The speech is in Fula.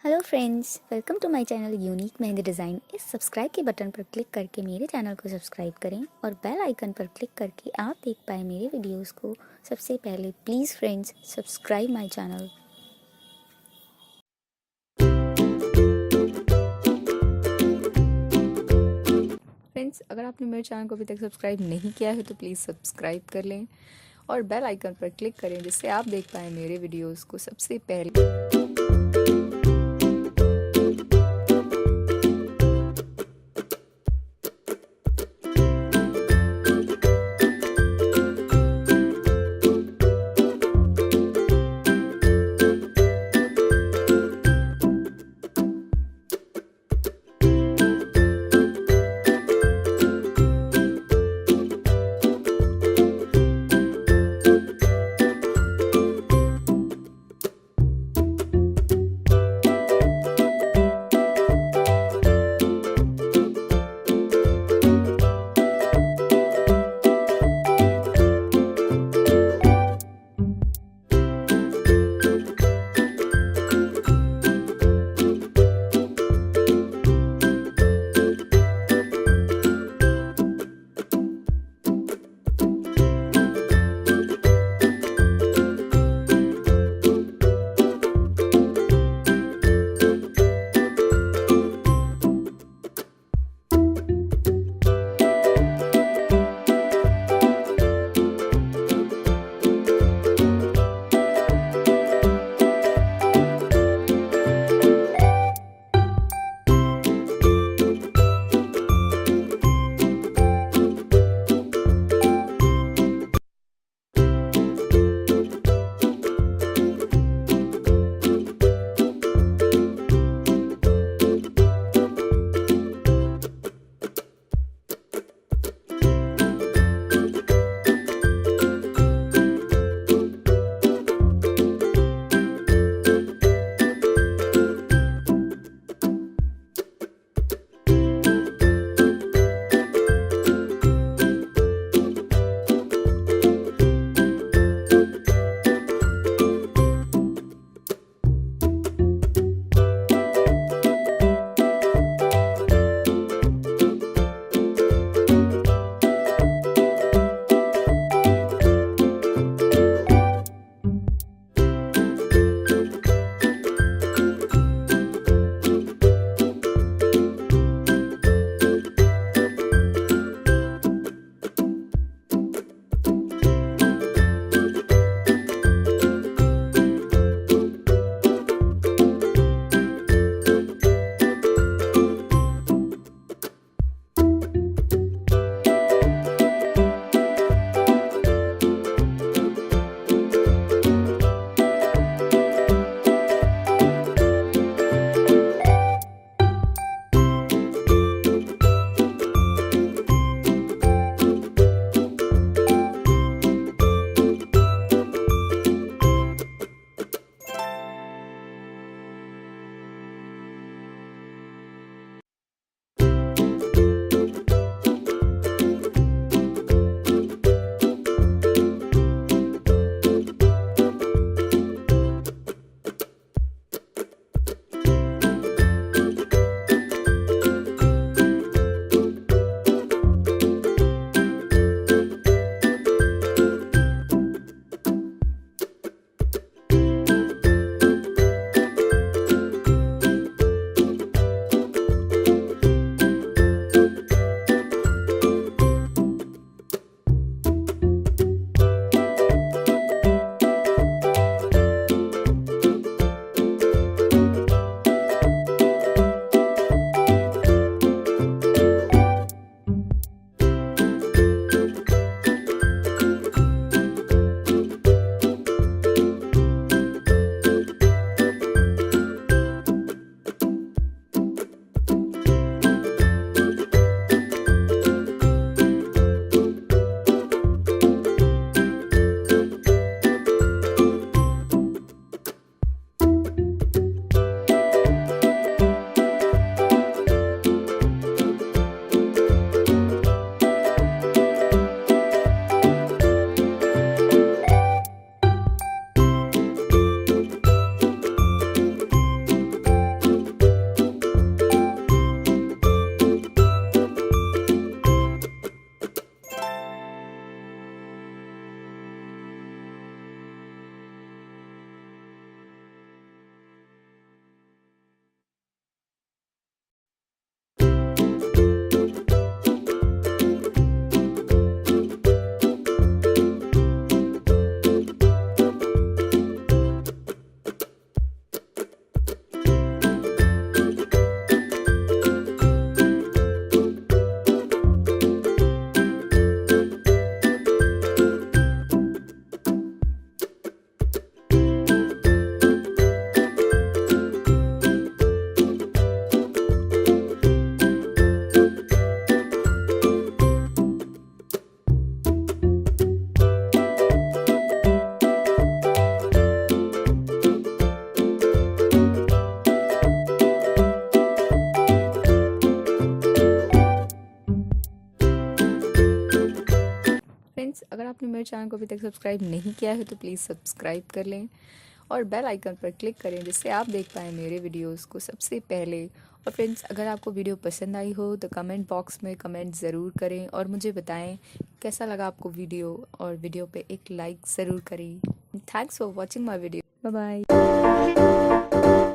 Hello friends, welcome to my channel unique mehndi design. इस subscribe के button पर click करके मेरे चैनल को सब्सक्राइब करें और बेल आइकन पर क्लिक करके आप देख पाएँ मेरे वीडियोस को सबसे पहले। Please friends, subscribe my channel. Friends, अगर आपने मेरे चैनल को अभी तक सब्सक्राइब नहीं किया है तो प्लीज़ सब्सक्राइब कर लें और बेल आइकन पर क्लिक करें जिससे आप देख पाएँ मेरे वीडियोस को सबसे पहले। अगर आपने मेरे चैनल को अभी तक सब्सक्राइब नहीं किया है तो प्लीज़ सब्सक्राइब कर लें और बेल आइकन पर क्लिक करें जिससे आप देख पाएँ मेरे वीडियोस को सबसे पहले। और फ्रेंड्स, अगर आपको वीडियो पसंद आई हो तो कमेंट बॉक्स में कमेंट ज़रूर करें और मुझे बताएं कैसा लगा आपको वीडियो, और वीडियो पे एक लाइक ज़रूर करें। Thanks for watching my video. Bye bye.